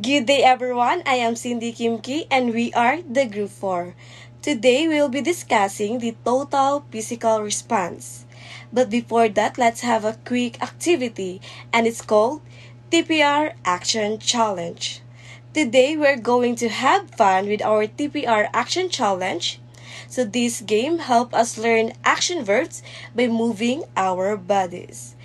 Good day everyone, I am Cindy Kimki and we are the Group 4. Today we will be discussing the total physical response. But before that, let's have a quick activity and it's called TPR Action Challenge. Today we're going to have fun with our TPR Action Challenge. So this game helps us learn action verbs by moving our bodies.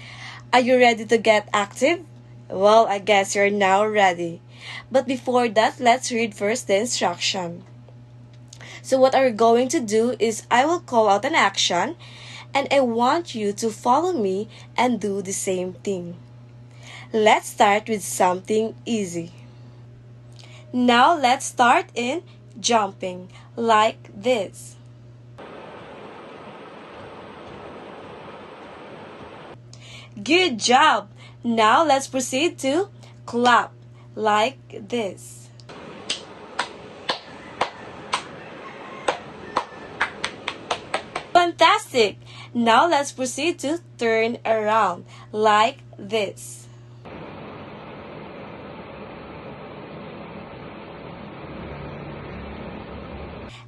Are you ready to get active? Well, I guess you're now ready. But before that, let's read first the instruction. So what we're going to do is I will call out an action and I want you to follow me and do the same thing. Let's start with something easy. Now let's start in jumping like this. Good job! Now let's proceed to clap like this. Fantastic! Now let's proceed to turn around like this.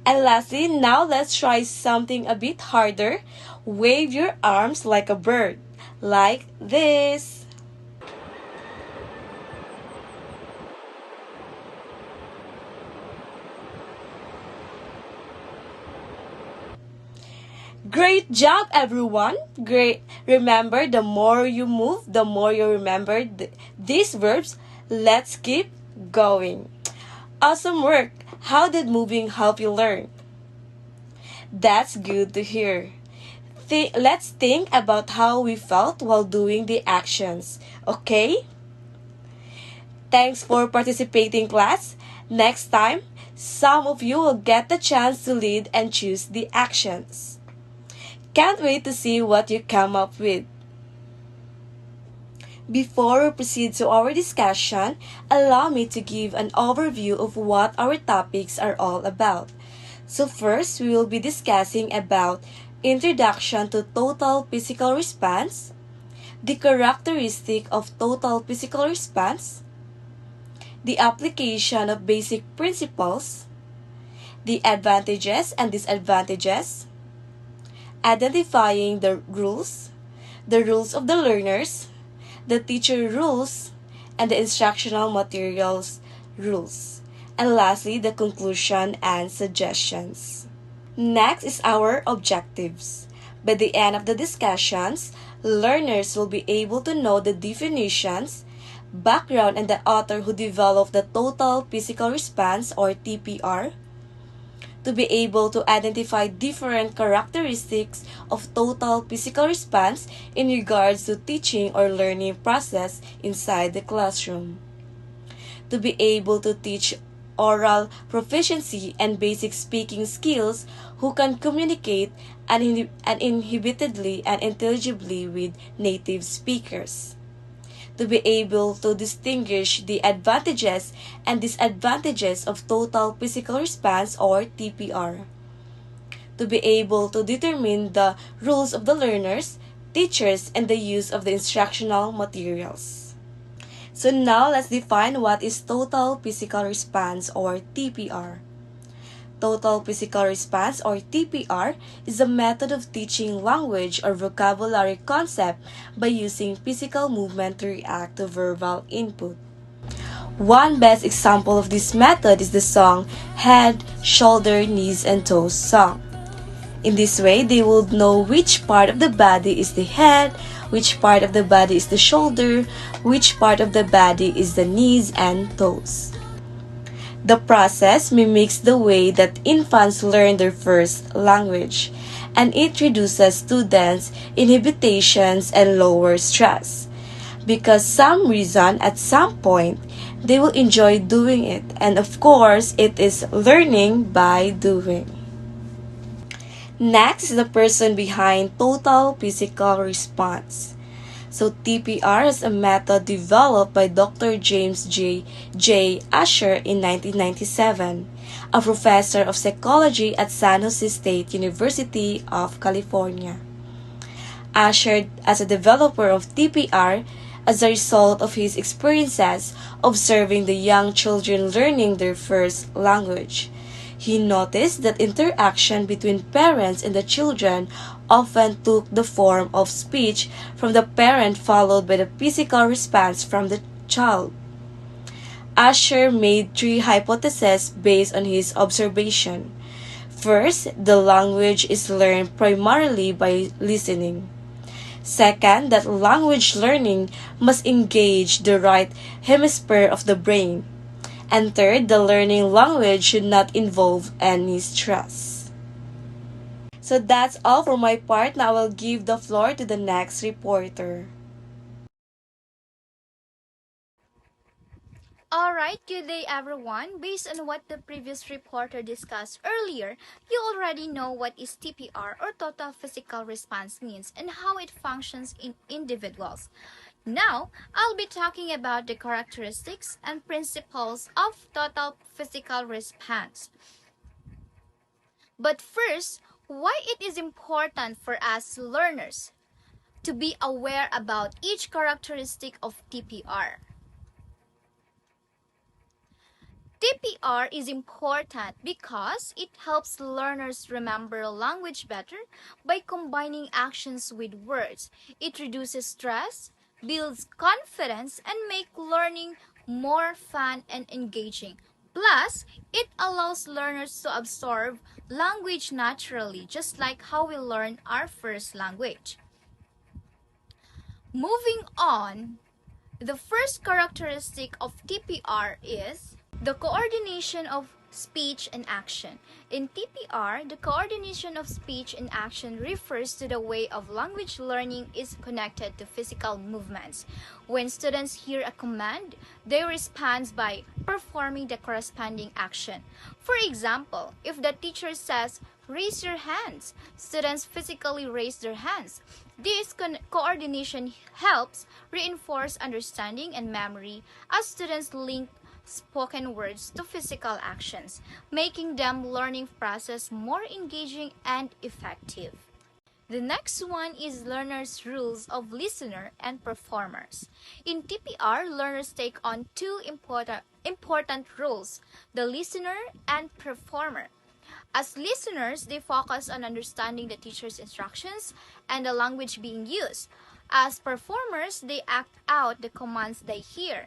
And lastly, now let's try something a bit harder. Wave your arms like a bird, like this. Great job, everyone! Great. Remember, the more you move, the more you remember these verbs. Let's keep going. Awesome work! How did moving help you learn? That's good to hear. Let's think about how we felt while doing the actions, okay? Thanks for participating, class. Next time, some of you will get the chance to lead and choose the actions. Can't wait to see what you come up with. Before we proceed to our discussion, allow me to give an overview of what our topics are all about. So first, we will be discussing about introduction to total physical response, the characteristic of total physical response, the application of basic principles, the advantages and disadvantages, identifying the rules of the learners, the teacher rules, and the instructional materials rules. And lastly, the conclusion and suggestions. Next is our objectives. By the end of the discussions, learners will be able to know the definitions, background, and the author who developed the total physical response or TPR, to be able to identify different characteristics of total physical response in regards to teaching or learning process inside the classroom, to be able to teach oral proficiency and basic speaking skills who can communicate uninhibitedly and intelligibly with native speakers, to be able to distinguish the advantages and disadvantages of total physical response or TPR, to be able to determine the rules of the learners, teachers, and the use of the instructional materials. So now let's define what is total physical response or TPR. Total physical response or TPR is a method of teaching language or vocabulary concept by using physical movement to react to verbal input. One best example of this method is the song Head, Shoulder, Knees, and Toes song. In this way, they will know which part of the body is the head, which part of the body is the shoulder, which part of the body is the knees and toes. The process mimics the way that infants learn their first language, and it reduces students' inhibitions and lowers stress. Because some reason at some point, they will enjoy doing it, and of course, it is learning by doing. Next is the person behind total physical response. So TPR is a method developed by Dr. James J. Asher in 1997, a professor of psychology at San Jose State University of California. Asher, as a developer of TPR, as a result of his experiences observing the young children learning their first language. He noticed that interaction between parents and the children often took the form of speech from the parent followed by the physical response from the child. Asher made three hypotheses based on his observation. First, the language is learned primarily by listening. Second, that language learning must engage the right hemisphere of the brain. And third, the learning language should not involve any stress. So that's all for my part. Now I will give the floor to the next reporter. Alright, good day everyone. Based on what the previous reporter discussed earlier, you already know what is TPR or Total Physical Response means and how it functions in individuals. Now, I'll be talking about the characteristics and principles of Total Physical Response. But first, why it is important for us learners to be aware about each characteristic of TPR. TPR is important because it helps learners remember language better by combining actions with words. It reduces stress, builds confidence, and makes learning more fun and engaging. Plus, it allows learners to absorb language naturally, just like how we learn our first language. Moving on, the first characteristic of TPR is the coordination of speech and action. In TPR, the coordination of speech and action refers to the way of language learning is connected to physical movements. When students hear a command, they respond by performing the corresponding action. For example, if the teacher says, "Raise your hands," students physically raise their hands. This coordination helps reinforce understanding and memory as students link spoken words to physical actions, making them learning process more engaging and effective. The next one is learners' rules of listener and performers. In TPR, learners take on two important roles, the listener and performer. As listeners, they focus on understanding the teacher's instructions and the language being used. As performers, they act out the commands they hear.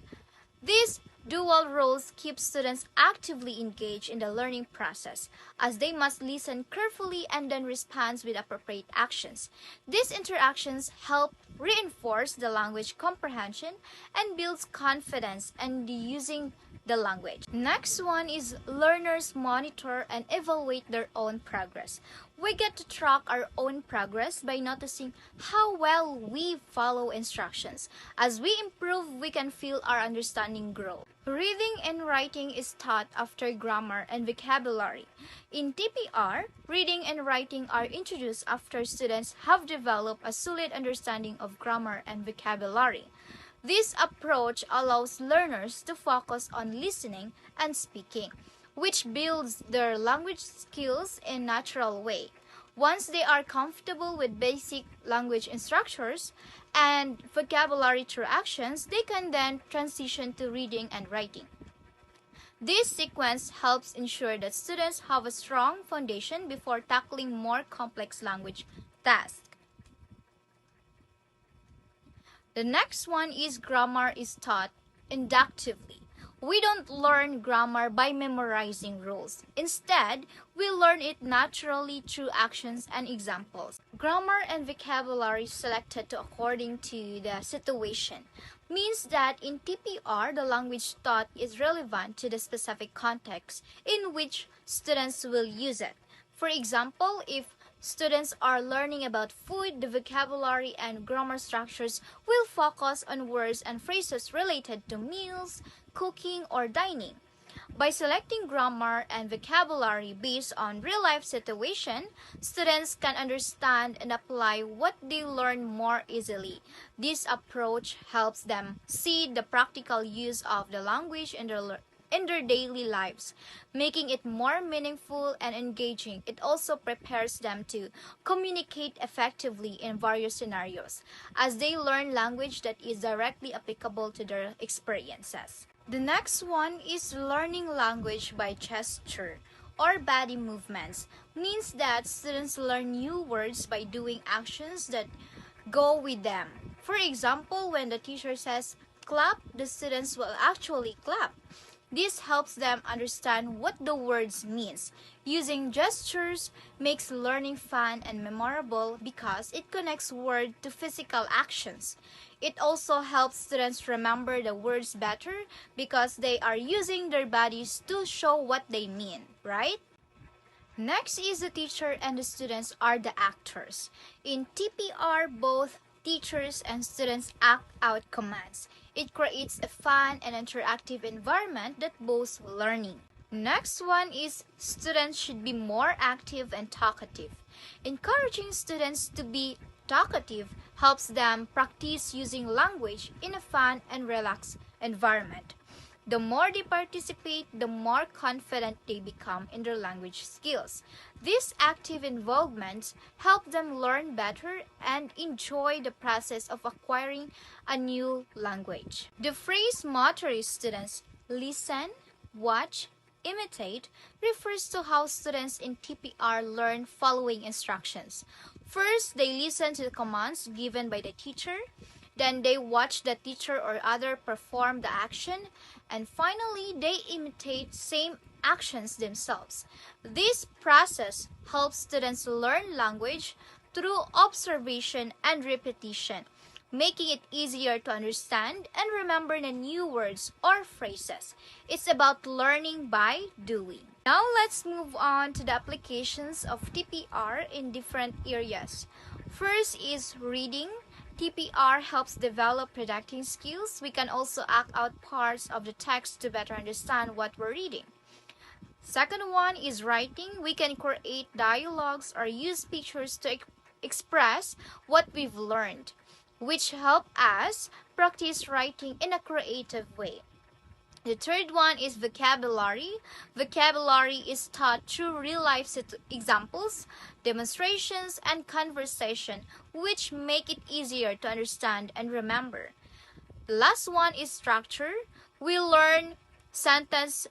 These dual roles keep students actively engaged in the learning process, as they must listen carefully and then respond with appropriate actions. These interactions help reinforce the language comprehension and builds confidence in using the language. Next one is learners monitor and evaluate their own progress. We get to track our own progress by noticing how well we follow instructions. As we improve, we can feel our understanding grow. Reading and writing is taught after grammar and vocabulary. In TPR, reading and writing are introduced after students have developed a solid understanding of grammar and vocabulary. This approach allows learners to focus on listening and speaking, which builds their language skills in a natural way. Once they are comfortable with basic language structures and vocabulary through actions, they can then transition to reading and writing. This sequence helps ensure that students have a strong foundation before tackling more complex language tasks. The next one is grammar is taught inductively. We don't learn grammar by memorizing rules. Instead, we learn it naturally through actions and examples. Grammar and vocabulary selected according to the situation means that in TPR, the language taught is relevant to the specific context in which students will use it. For example, if students are learning about food, the vocabulary and grammar structures will focus on words and phrases related to meals, cooking, or dining. By selecting grammar and vocabulary based on real-life situation, students can understand and apply what they learn more easily. This approach helps them see the practical use of the language in their in their daily lives, making it more meaningful and engaging. It also prepares them to communicate effectively in various scenarios as they learn language that is directly applicable to their experiences. The next one is learning language by gesture or body movements. Means that students learn new words by doing actions that go with them. For example, when the teacher says clap, the students will actually clap. This helps them understand what the words means. Using gestures makes learning fun and memorable because it connects word to physical actions. It also helps students remember the words better because they are using their bodies to show what they mean, right? Next is the teacher and the students are the actors. In TPR, both teachers and students act out commands. It creates a fun and interactive environment that boosts learning. Next one is students should be more active and talkative. Encouraging students to be talkative helps them practice using language in a fun and relaxed environment. The more they participate, the more confident they become in their language skills. These active involvements help them learn better and enjoy the process of acquiring a new language. The phrase motorist students listen, watch, imitate refers to how students in TPR learn following instructions. First, they listen to the commands given by the teacher. Then they watch the teacher or other perform the action, and finally they imitate same actions themselves. This process helps students learn language through observation and repetition, making it easier to understand and remember the new words or phrases. It's about learning by doing. Now let's move on to the applications of TPR in different areas. First is reading. TPR helps develop predicting skills. We can also act out parts of the text to better understand what we're reading. Second one is writing. We can create dialogues or use pictures to express what we've learned, which help us practice writing in a creative way. The third one is vocabulary. Vocabulary is taught through real-life examples, demonstrations, and conversation, which make it easier to understand and remember. The last one is structure. We learn sentence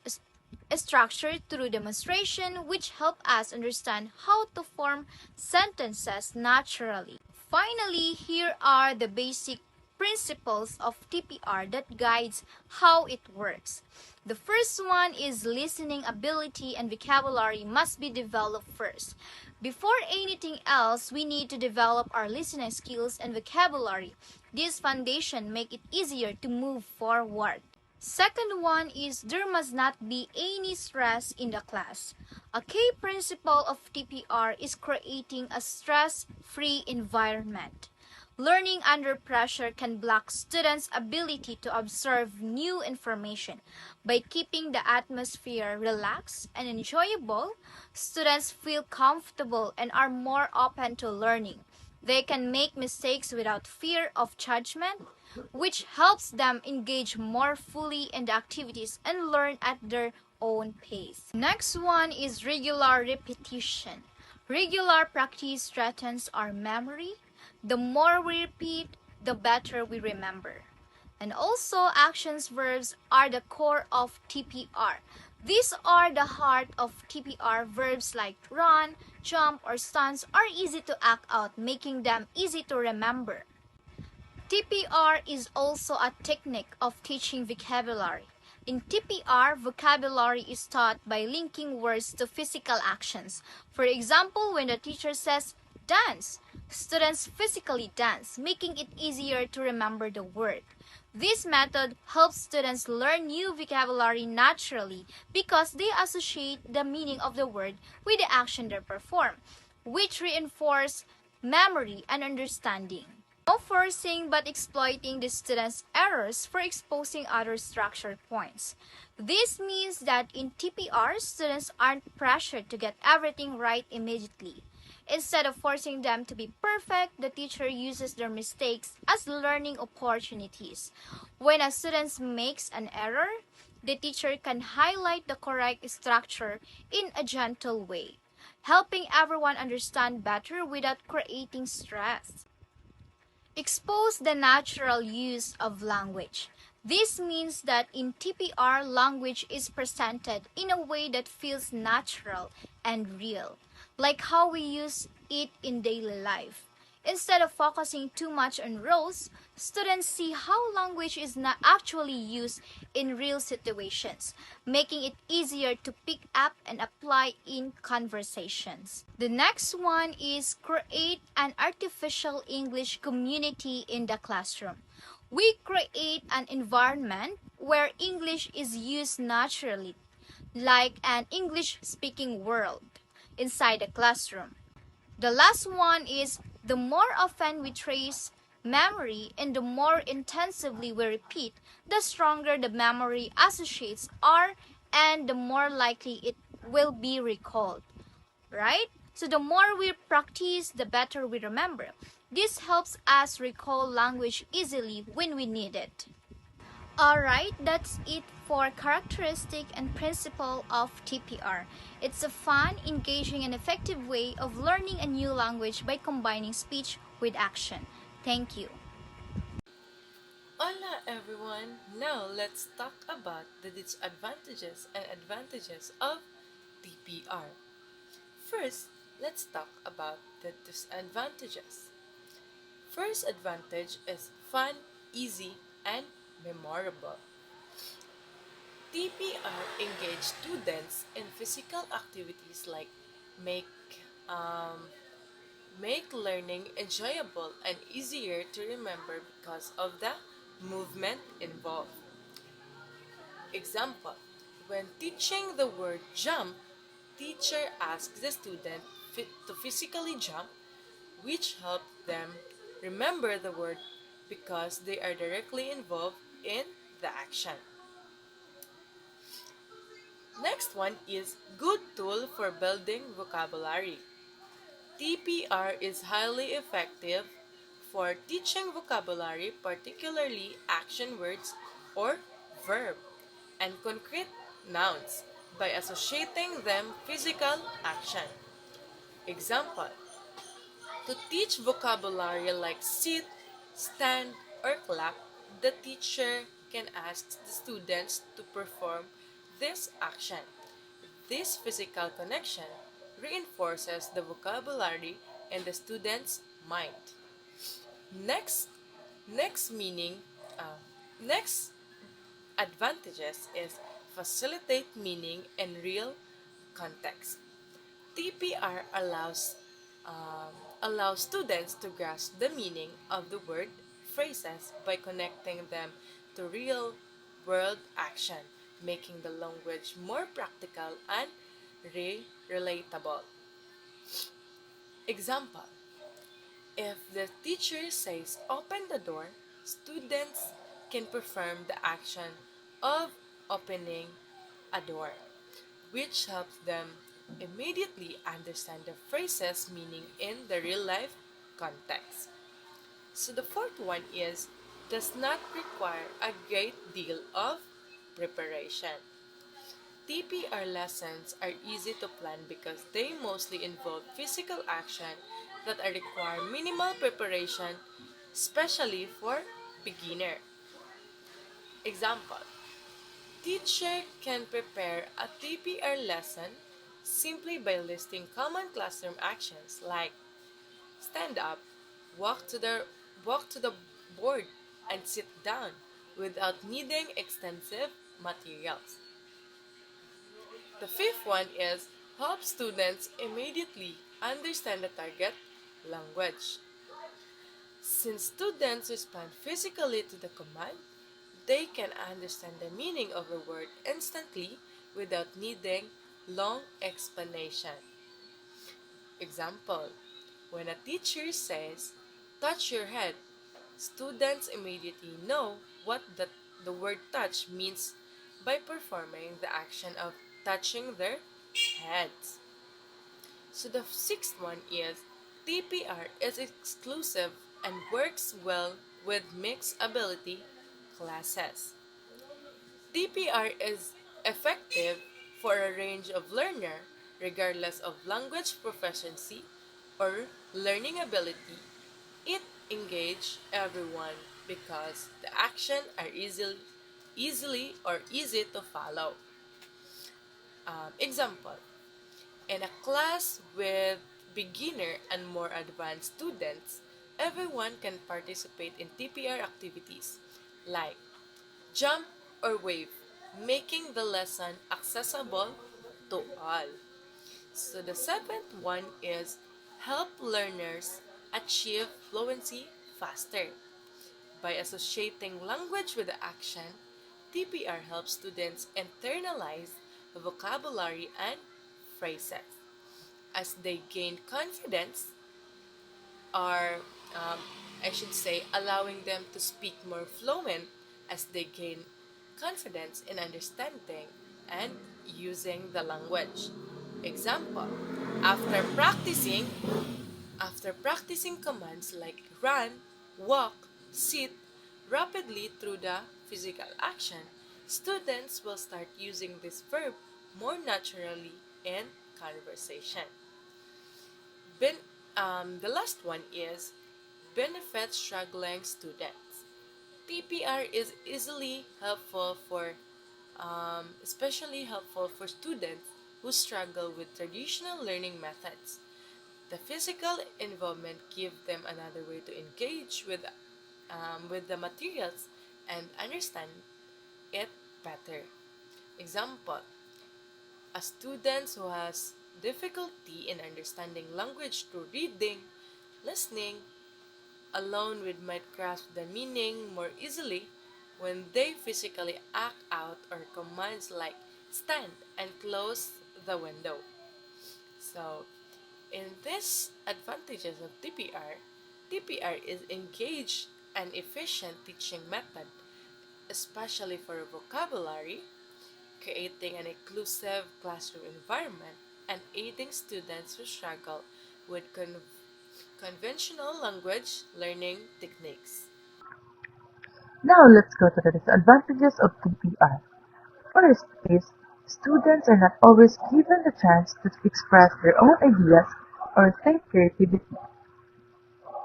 structure through demonstration, which help us understand how to form sentences naturally. Finally, here are the basic principles of TPR that guides how it works. The first one is listening ability and vocabulary must be developed first. Before anything else, we need to develop our listening skills and vocabulary. This foundation make it easier to move forward. Second one is there must not be any stress in the class. A key principle of TPR is creating a stress-free environment. Learning under pressure can block students' ability to observe new information. By keeping the atmosphere relaxed and enjoyable, students feel comfortable and are more open to learning. They can make mistakes without fear of judgment, which helps them engage more fully in the activities and learn at their own pace. Next one is regular repetition. Regular practice strengthens our memory. The more we repeat, the better we remember. And also, actions verbs are the core of TPR. These are the heart of TPR. Verbs like run, jump, or stand are easy to act out, making them easy to remember. TPR is also a technique of teaching vocabulary. In TPR, vocabulary is taught by linking words to physical actions. For example, when the teacher says dance, students physically dance, making it easier to remember the word. This method helps students learn new vocabulary naturally because they associate the meaning of the word with the action they perform, which reinforce memory and understanding. No forcing but exploiting the students' errors for exposing other structure points. This means that in TPR, students aren't pressured to get everything right immediately. Instead of forcing them to be perfect, the teacher uses their mistakes as learning opportunities. When a student makes an error, the teacher can highlight the correct structure in a gentle way, helping everyone understand better without creating stress. Expose the natural use of language. This means that in TPR, language is presented in a way that feels natural and real, like how we use it in daily life. Instead of focusing too much on rules, students see how language is not actually used in real situations, making it easier to pick up and apply in conversations. The next one is create an artificial English community in the classroom. We create an environment where English is used naturally, like an English speaking world inside the classroom. The last one is the more often we trace memory and the more intensively we repeat, the stronger the memory associates are and the more likely it will be recalled, right? So the more we practice, the better we remember. This helps us recall language easily when we need it. Alright, that's it for characteristic and principle of TPR. It's a fun, engaging, and effective way of learning a new language by combining speech with action. Thank you. Hola everyone! Now let's talk about the disadvantages and advantages of TPR. First, let's talk about the disadvantages. First advantage is fun, easy, and memorable. TPR engage students in physical activities like make um, make learning enjoyable and easier to remember because of the movement involved. Example, when teaching the word jump, teacher asks the student to physically jump, which helps them remember the word because they are directly involved in the action. Next one is good tool for building vocabulary. TPR is highly effective for teaching vocabulary, particularly action words or verb, and concrete nouns by associating them physical action. Example, to teach vocabulary like sit, stand, or clap, the teacher can ask the students to perform this action. This physical connection reinforces the vocabulary in the student's mind. Next, next meaning, uh, next advantages is facilitate meaning in real context. TPR allows students to grasp the meaning of the word phrases by connecting them to real world action, making the language more practical and relatable. Example, if the teacher says open the door, students can perform the action of opening a door, which helps them immediately understand the phrase's meaning in the real life context. So the fourth one is does not require a great deal of preparation. TPR lessons are easy to plan because they mostly involve physical action that require minimal preparation, especially for beginner. Example, teacher can prepare a TPR lesson simply by listing common classroom actions like stand up, walk to the walk to the board, and sit down without needing extensive materials. The fifth one is help students immediately understand the target language. Since students respond physically to the command, they can understand the meaning of a word instantly without needing long explanation. Example, when a teacher says, touch your head, students immediately know what the word touch means by performing the action of touching their heads. So the sixth one is TPR is exclusive and works well with mixed ability classes. TPR is effective for a range of learner regardless of language proficiency or learning ability. It engage everyone because the action are easily or easy to follow. Example, in a class with beginner and more advanced students, everyone can participate in TPR activities like jump or wave, making the lesson accessible to all. So the seventh one is help learners achieve fluency faster. By associating language with action, TPR helps students internalize vocabulary and phrases. As they gain confidence, or um, I should say, allowing them to speak more fluent as they gain confidence in understanding and using the language. Example, after practicing, after practicing commands like run, walk, sit rapidly through the physical action, students will start using this verb more naturally in conversation. Ben- the last one is benefit struggling students. TPR is especially helpful for students who struggle with traditional learning methods. The physical involvement gives them another way to engage with the materials and understand it better. Example, a student who has difficulty in understanding language through reading, listening, alone with might grasp the meaning more easily when they physically act out or commands like stand and close the window. So, in this advantages of TPR is engaged and efficient teaching method, especially for vocabulary, creating an inclusive classroom environment, and aiding students who struggle with conventional language learning techniques. Now let's go to the disadvantages of TPR. First is students are not always given the chance to express their own ideas or think creativity,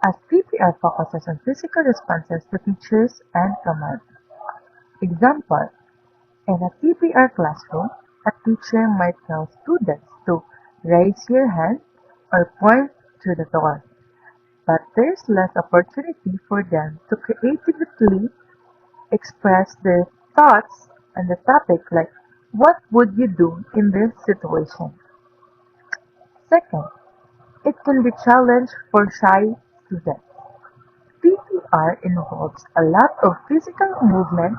as TPR focuses on physical responses to teachers and commands. Example, in a TPR classroom, a teacher might tell students to raise your hand or point to the door, but there's less opportunity for them to creatively express their thoughts on the topic like what would you do in this situation? Second, it can be challenge for shy students. PPR involves a lot of physical movement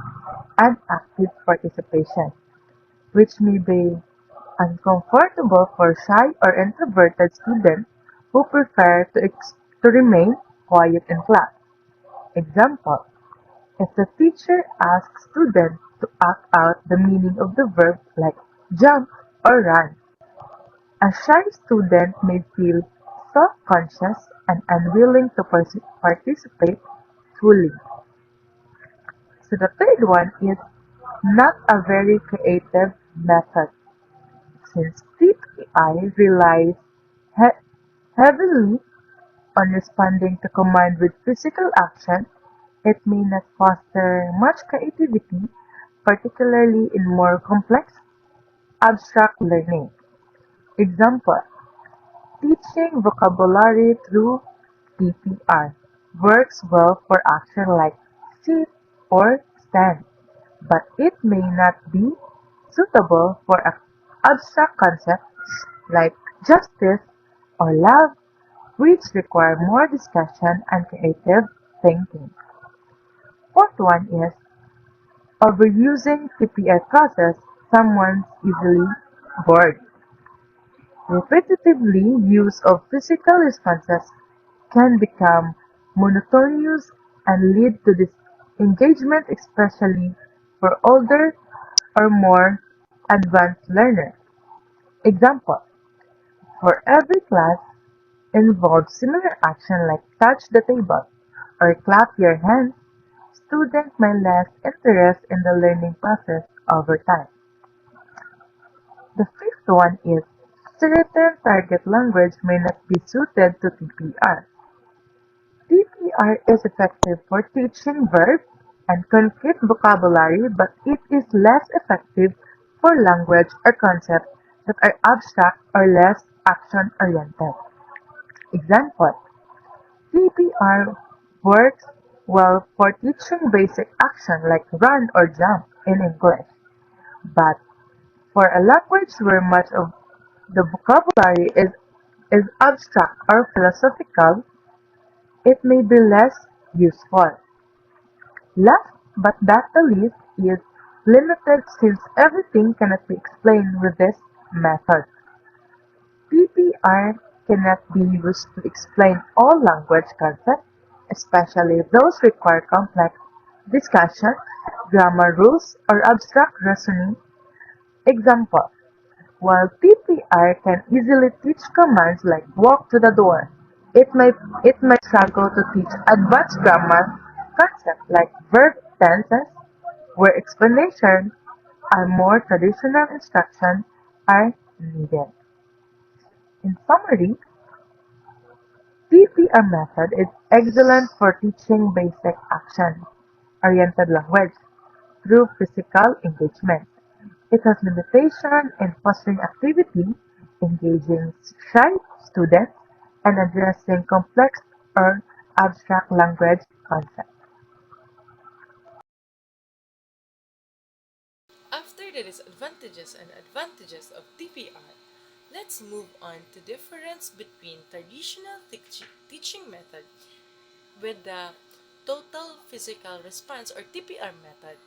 and active participation, which may be uncomfortable for shy or introverted students who prefer to remain quiet in class. Example, if the teacher asks students to act out the meaning of the verb like jump or run, a shy student may feel self-conscious and unwilling to participate fully. So the third one is not a very creative method. Since TPI relies he- heavily on responding to command with physical action, it may not foster much creativity, particularly in more complex, abstract learning. Example, teaching vocabulary through TPR works well for action like sit or stand, but it may not be suitable for abstract concepts like justice or love, which require more discussion and creative thinking. Fourth one is overusing TPR causes someone easily bored. Repetitively use of physical responses can become monotonous and lead to disengagement, especially for older or more advanced learners. Example, for every class involves similar action like touch the table or clap your hands, students may lose interest in the learning process over time. The fifth one is certain target language may not be suited to TPR. TPR is effective for teaching verbs and concrete vocabulary, but it is less effective for language or concepts that are abstract or less action-oriented. Example: TPR works well for teaching basic action like run or jump in English, but for a language where much of the vocabulary is abstract or philosophical, it may be less useful. Last but not the least is limited since everything cannot be explained with this method. PPR cannot be used to explain all language concepts, especially those require complex discussion, grammar rules, or abstract reasoning. Example: while PPR can easily teach commands like walk to the door, it might struggle to teach advanced grammar concepts like verb tenses, where explanations and more traditional instruction are needed. In summary, TPR method is excellent for teaching basic action-oriented language through physical engagement. It has limitations in fostering activity, engaging shy students, and addressing complex or abstract language concepts. After the disadvantages and advantages of TPR, let's move on to difference between traditional teaching method with the total physical response or TPR method,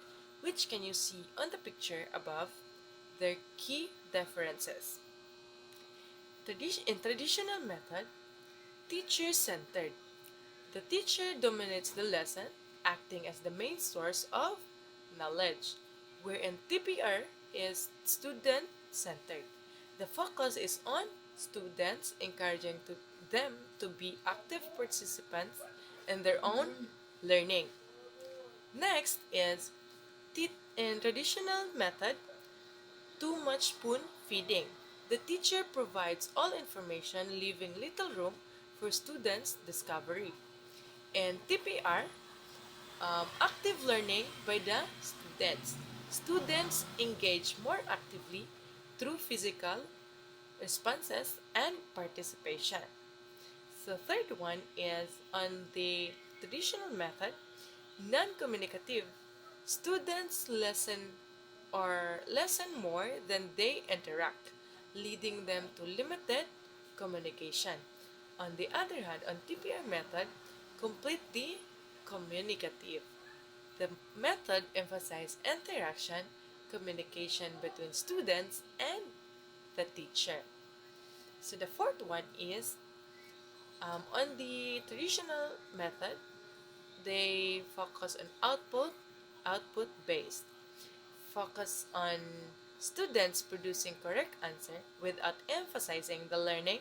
which can you see on the picture above, their key differences. In traditional method, teacher-centered. The teacher dominates the lesson, acting as the main source of knowledge, wherein TPR is student-centered. The focus is on students, encouraging them to be active participants in their own learning. Next is in traditional method, too much spoon feeding. The teacher provides all information, leaving little room for students' discovery. And TPR, active learning by the students. Students engage more actively through physical responses and participation. So third one is on the traditional method, non-communicative. Students listen more than they interact, leading them to limited communication. On the other hand, on TPR method, completely communicative. The method emphasizes interaction, communication between students and the teacher. So the fourth one is on the traditional method, they focus on output based, focus on students producing correct answer without emphasizing the learning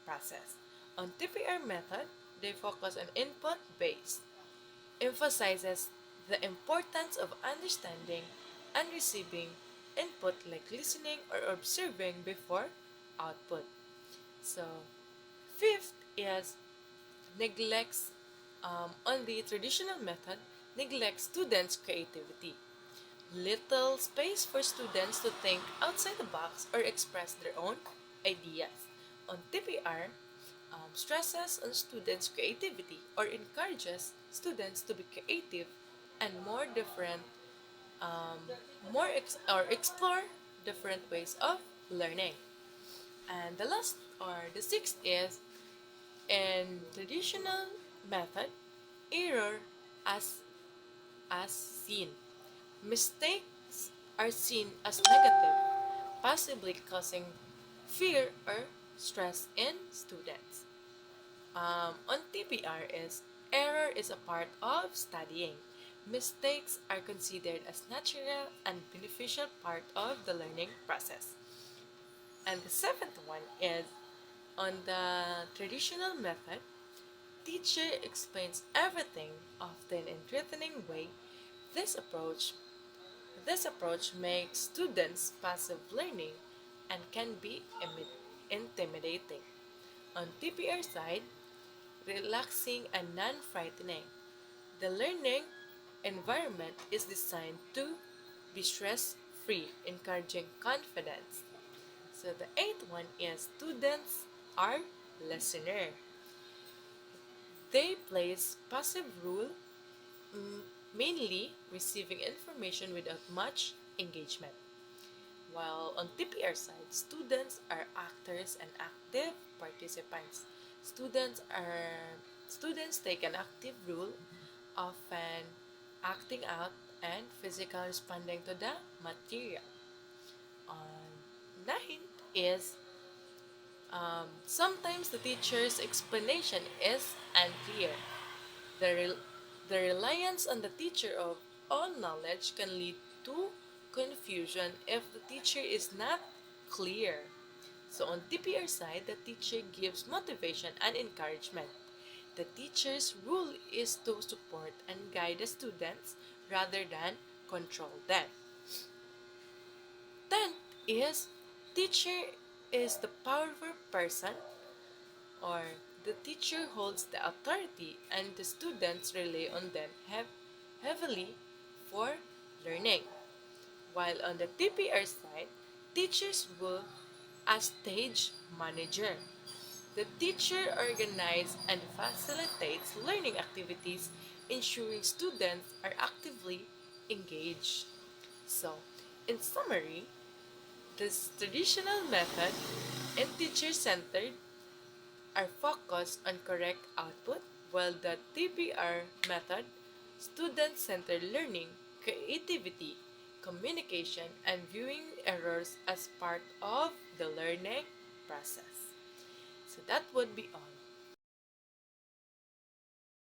process. On TPR method, they focus on input based, emphasizes the importance of understanding and receiving input like listening or observing before output. So, fifth is neglects on the traditional method, neglects students' creativity. Little space for students to think outside the box or express their own ideas. On TPR, stresses on students' creativity or encourages students to be creative and more different, um, or explore different ways of learning. And the last or the sixth is in traditional method, error as as seen. Mistakes are seen as negative, possibly causing fear or stress in students. On TPR is error is a part of studying. Mistakes are considered as natural and beneficial part of the learning process. And the seventh one is on the traditional method, teacher explains everything, often in threatening way. This approach This approach makes students passive learning and can be intimidating. On TPR side, relaxing and non-frightening. The learning environment is designed to be stress-free, encouraging confidence. So the eighth one is students are listener. They plays passive role, mm, mainly receiving information without much engagement. While on TPR side, students are actors and active participants. Students are students take an active role, often acting out and physically responding to the material. On ninth is sometimes the teacher's explanation is unclear. The, the reliance on the teacher of all knowledge can lead to confusion if the teacher is not clear. So on TPR side, the teacher gives motivation and encouragement. The teacher's role is to support and guide the students rather than control them. 10th is teacher is the powerful person, or the teacher holds the authority and the students rely on them heavily for learning. While on the TPR side, teachers will as stage manager. The teacher organizes and facilitates learning activities, ensuring students are actively engaged. So, in summary, this traditional method and teacher-centered are focused on correct output, while the TPR method, student-centered learning, creativity, communication, and viewing errors as part of the learning process. So that would be all.